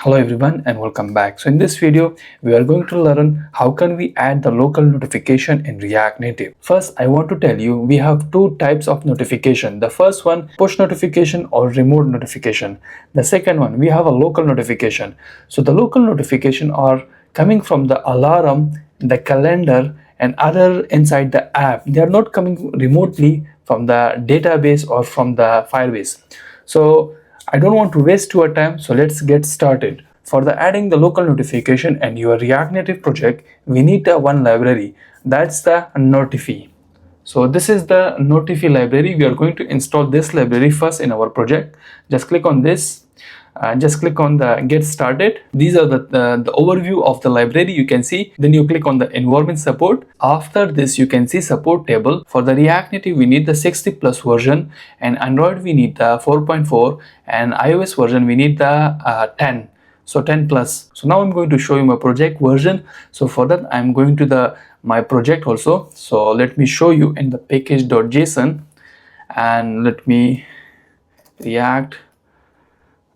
Hello everyone and welcome back. So in this video we are going to learn how can we add the local notification in React Native. First I want to tell you we have two types of notification. The first one, push notification or remote notification. The second one, we have a local notification. So the local notification are coming from the alarm, the calendar and other inside the app. They are not coming remotely from the database or from the Firebase. So I don't want to waste your time, so let's get started. For the adding the local notification and your React Native project, we need the one library, that's the Notifee. So this is the Notifee library. We are going to install this library first in our project. Just click on this. Just click on the get started. These are the overview of the library you can see. Then you click on the environment support. After this you can see support table. For the React Native we need the 60 plus version, and Android we need the 4.4, and iOS version we need the 10. So 10 plus. So now I'm going to show you my project version. So for that I'm going to my project also. So let me show you in the package.json, and let me React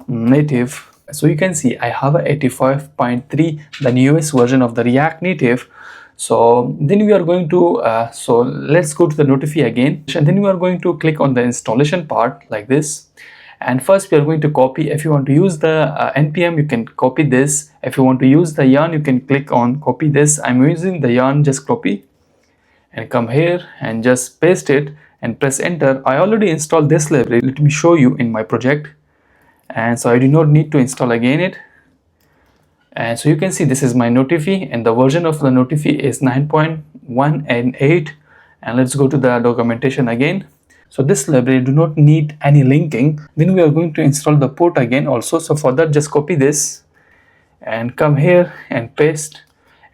Native. So you can see I have a 85.3, the newest version of the React Native. So then we are going to so let's go to the Notifee again, and then we are going to click on the installation part like this. And first we are going to copy. If you want to use the npm, you can copy this. If you want to use the yarn, you can click on copy this. I'm using the yarn, just copy and come here and just paste it and press enter. I already installed this library. Let me show you in my project. And so I do not need to install again it. And so you can see this is my Notifee, and the version of the Notifee is 9.1 and 8. And let's go to the documentation again. So this library do not need any linking. Then we are going to install the port again also. So for that, just copy this and come here and paste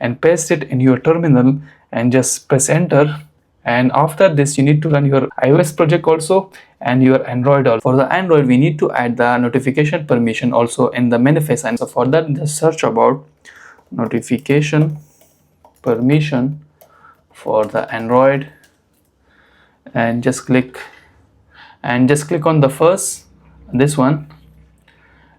it in your terminal and just press enter. And after this you need to run your iOS project also and your Android also. For the Android we need to add the notification permission also in the manifest. And so for that, just search about notification permission for the Android and just click on the first, this one.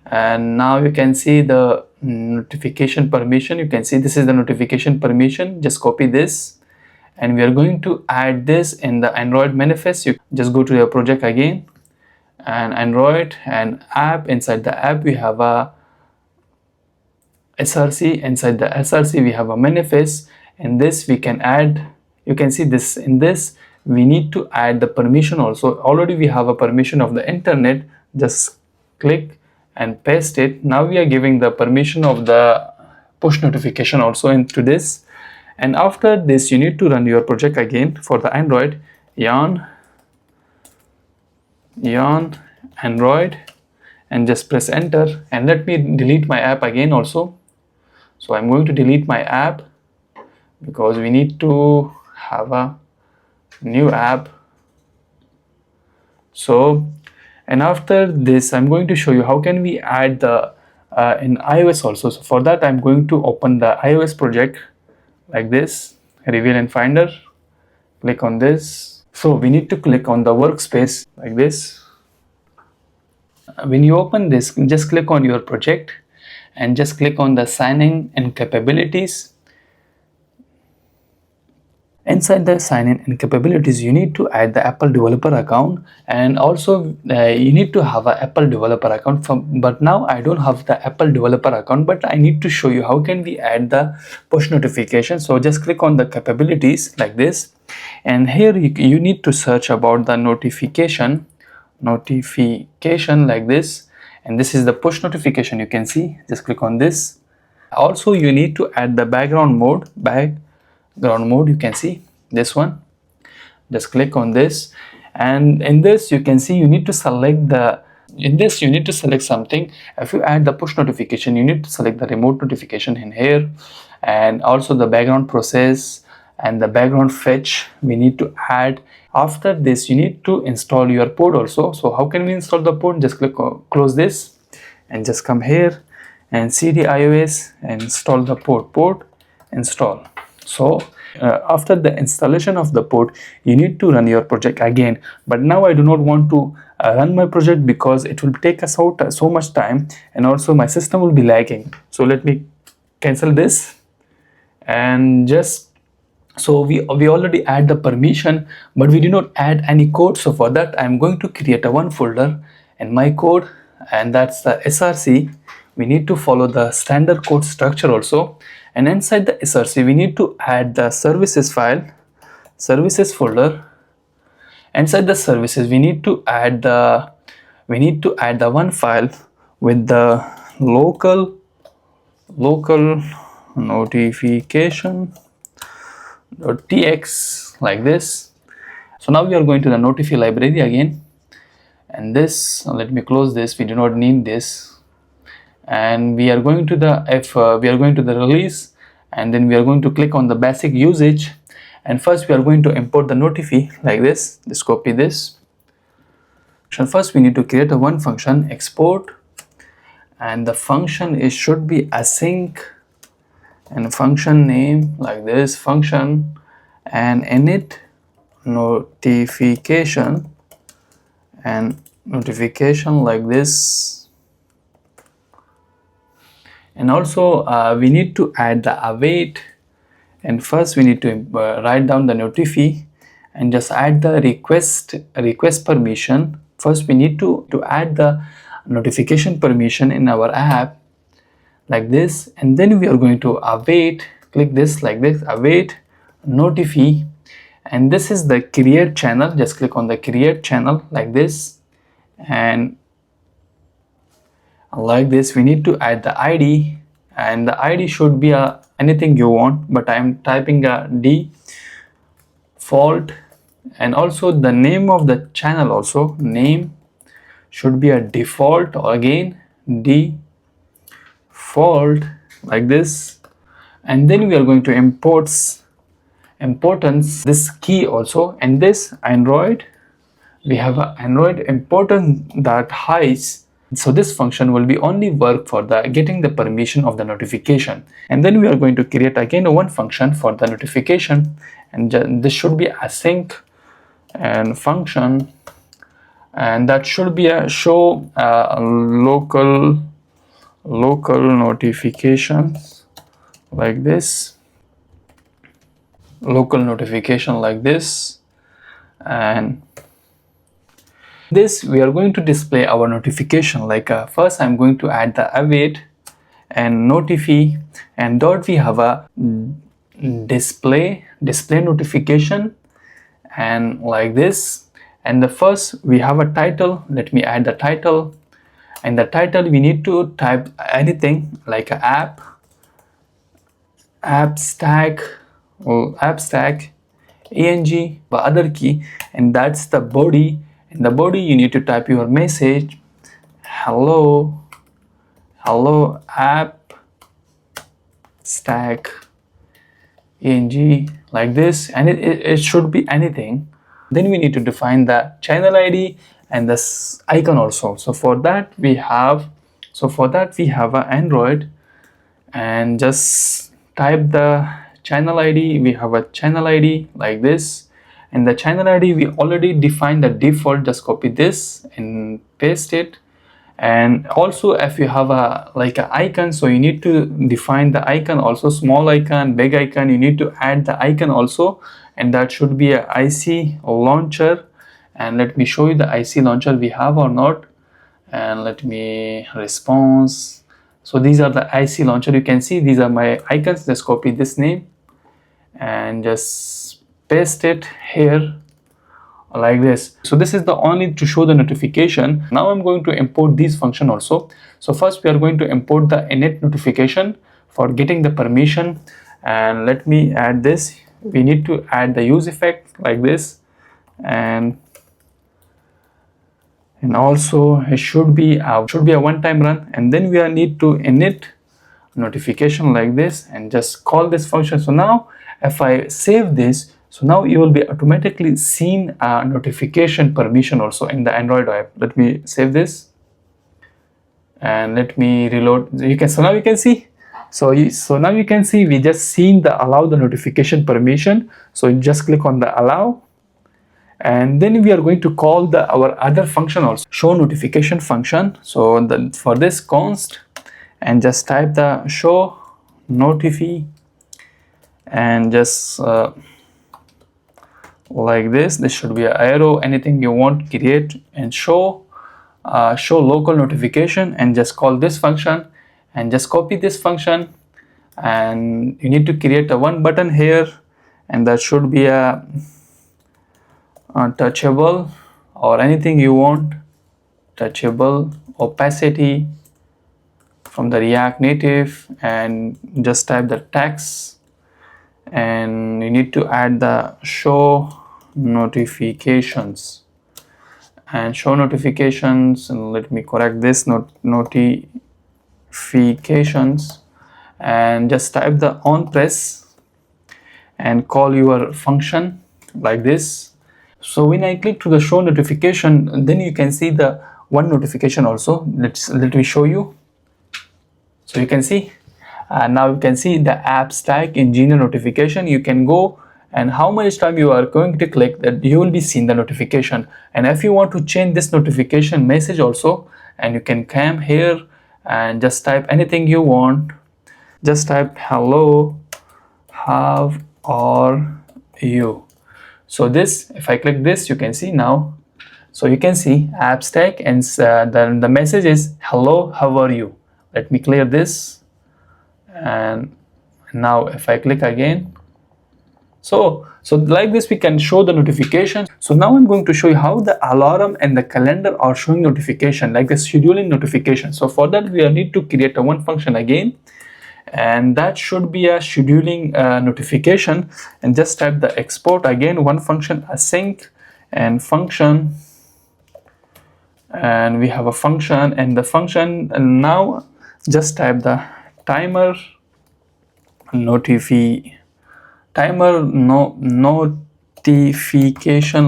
And now you can see the notification permission. You can see this is the notification permission. Just copy this, and we are going to add this in the Android manifest. You just go to your project again, and Android and app. Inside the app we have a src. Inside the src we have a manifest. In this we can add, you can see this, in this we need to add the permission also. Already we have a permission of the internet. Just click and paste it. Now we are giving the permission of the push notification also into this. And after this you need to run your project again. For the Android, yarn Android, and just press enter. And let me delete my app again also. So I'm going to delete my app because we need to have a new app. So, and after this I'm going to show you how can we add the in iOS also. So for that I'm going to open the iOS project like this, reveal and finder, click on this. So we need to click on the workspace like this. When you open this, just click on your project and just click on the sign-in and capabilities. Inside the sign-in and capabilities, you need to add the Apple developer account, and also you need to have an Apple developer account. But now I don't have the Apple developer account, but I need to show you how can we add the push notification. So just click on the capabilities like this, and here you need to search about the notification like this, and this is the push notification. You can see, just click on this. Also you need to add the background mode. You can see this one. Just click on this, and in this you can see you need to select something. If you add the push notification, you need to select the remote notification in here, and also the background process and the background fetch we need to add. After this you need to install your port also. So how can we install the port? Just close this and just come here and cd iOS and install the port install. So after the installation of the port, you need to run your project again. But now I do not want to run my project because it will take us out so much time, and also my system will be lagging. So let me cancel this, and just so we already add the permission, but we do not add any code. So for that, I'm going to create a one folder in my code, and that's the src. We need to follow the standard code structure also, and inside the src we need to add the services file, services folder. Inside the services we need to add the one file with the local notification .tx, like this. So now we are going to the Notifee library again, and this, let me close this, we do not need this. And we are going to the we are going to the release, and then we are going to click on the basic usage. And first we are going to import the Notifee like this. Just copy this. First we need to create a one function, export, and the function should be async, and function name like this, function, and init notification, and notification like this. And also we need to add the await, and first we need to write down the Notifee and just add the request permission. First we need to add the notification permission in our app like this, and then we are going to await, click this like this, await Notifee, and this is the create channel. Just click on the create channel like this, and like this we need to add the ID, and the ID should be anything you want, but I am typing a default. And also the name of the channel, also name should be a default, or again default like this. And then we are going to importance this key also, and this Android, we have an Android importance that hides. So this function will be only work for the getting the permission of the notification. And then we are going to create again one function for the notification, and this should be async and function, and that should be a show local notifications like this, local notification like this. And this we are going to display our notification like first I'm going to add the await and Notifee, and dot we have a display notification, and like this. And the first we have a title. Let me add the title, and the title we need to type anything like a app stack ang other key, and that's the body. In the body you need to type your message, hello app stack ang like this, and it should be anything. Then we need to define the channel ID and this icon also. So for that we have a Android, and just type the channel ID. We have a channel ID like this, and the channel ID we already defined the default. Just copy this and paste it. And also if you have a icon, so you need to define the icon also, small icon, big icon, you need to add the icon also, and that should be a IC launcher. And let me show you the IC launcher we have or not, and let me response. So these are the IC launcher. You can see these are my icons. Just copy this name and just paste it here like this. So this is the only to show the notification. Now I'm going to import these function also. So first we are going to import the init notification for getting the permission, and let me add this. We need to add the use effect like this, and also it should be a one-time run. And then we need to init notification like this, and just call this function. So now if I save this, so now you will be automatically seen a notification permission also in the Android app. Let me save this and let me reload. So now you can see So now you can see we just seen the allow the notification permission. So you just click on the allow, and then we are going to call our other function also, show notification function. So for this const, and just type the show Notifee, and just like this should be an arrow, anything you want, create and show local notification, and just call this function, and just copy this function, and you need to create a one button here, and that should be a touchable or anything you want, touchable opacity from the React Native, and just type the text, and you need to add the show notifications, and show notifications, and let me correct this, notifications, and just type the on press and call your function like this. So when I click to the show notification, then you can see the one notification also. Let me show you. So you can see now you can see the app stack engineer notification. You can go, and how much time you are going to click, that you will be seeing the notification. And if you want to change this notification message also, and you can come here and just type anything you want, just type hello, how are you. So this, if I click this, you can see now, so you can see app stack, and then the message is hello, how are you. Let me clear this, and now if I click again, so like this we can show the notification. So now I'm going to show you how the alarm and the calendar are showing notification, like the scheduling notification. So for that we need to create a one function again, and that should be a scheduling notification, and just type the export again, one function async and function, and we have a function, and the function, and now just type the timer notification,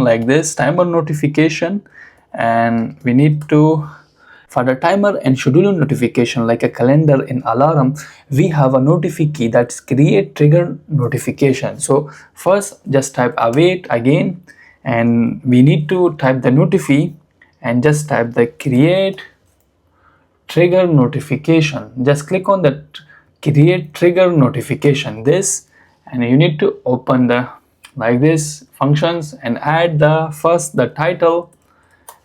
like this, timer notification. And we need to, for the timer and scheduler notification, like a calendar in alarm, we have a Notifee key that's create trigger notification. So first just type await again, and we need to type the Notifee, and just type the create trigger notification. Just click on the create trigger notification, this, and you need to open the like this functions, and add the first the title.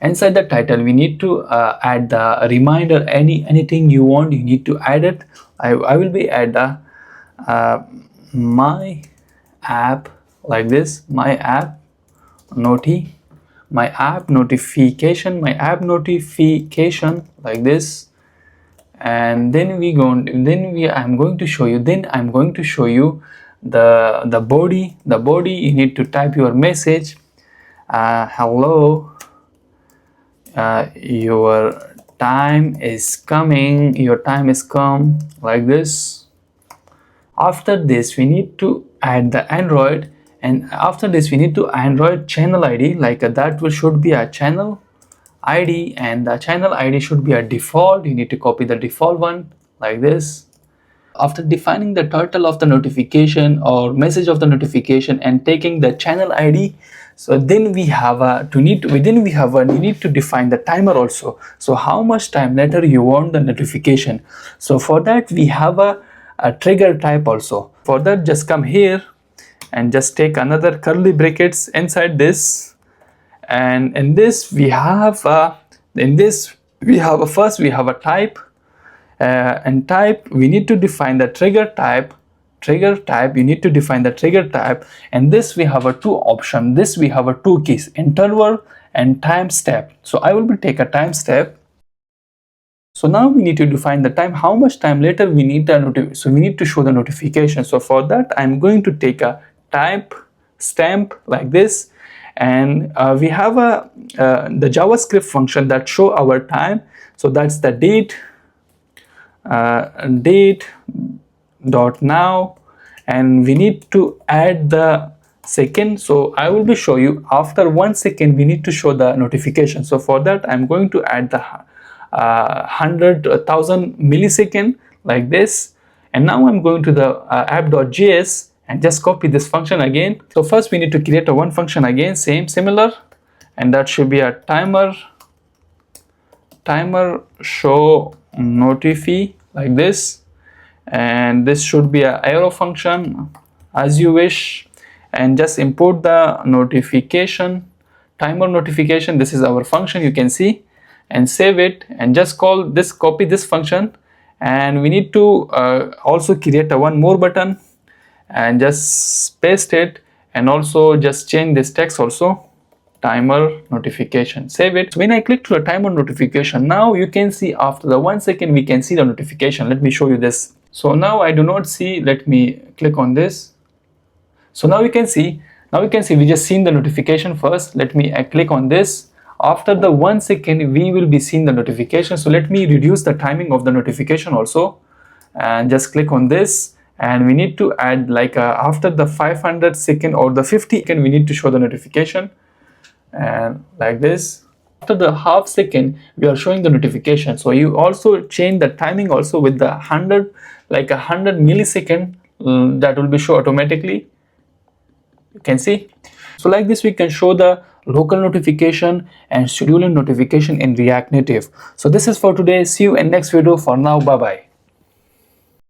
Inside the title we need to add the reminder, anything you want, you need to add it. I will be add the my app, like this, my app notification, like this. And then I'm going to show you the body. You need to type your message, hello, your time is coming, like this. After this we need to add the Android, and after this we need to Android channel ID, like that should be a channel ID, and the channel ID should be a default. You need to copy the default one, like this. After defining the title of the notification or message of the notification and taking the channel ID, so then we need to define the timer also. So how much time later you want the notification. So for that we have a trigger type also. For that, just come here and just take another curly brackets inside this, and in this we have first we have a type, and type we need to define the trigger type. You need to define the trigger type, and this we have a two option. This we have a two keys, interval and time step. So I will be take a time step. So now we need to define the time, how much time later we need so we need to show the notification. So for that I'm going to take a type stamp, like this, and we have the JavaScript function that show our time. So that's the date dot now, and we need to add the second. So I will be show you after 1 second we need to show the notification. So for that I'm going to add the 100,000 millisecond, like this, And now I'm going to the app.js and just copy this function again. So first we need to create a one function again, similar, and that should be a timer show Notifee like this, and this should be a arrow function as you wish, and just import the notification, timer notification. This is our function, you can see, and save it, and just call this, copy this function, and we need to also create a one more button and just paste it, and also just change this text also, timer notification, save it. So when I click to the timer notification, now you can see after the 1 second we can see the notification. Let me show you this. So now I do not see, let me click on this. So now you can see, we just seen the notification first. Let me click on this. After the 1 second we will be seeing the notification. So let me reduce the timing of the notification also, and just click on this, and we need to add like after the 500 second or the 50 second we need to show the notification, and like this. After the half second we are showing the notification. So you also change the timing also with the 100, like 100 millisecond, that will be show automatically, you can see. So like this we can show the local notification and scheduling notification in React Native. So this is for today. See you in next video. For now, bye bye.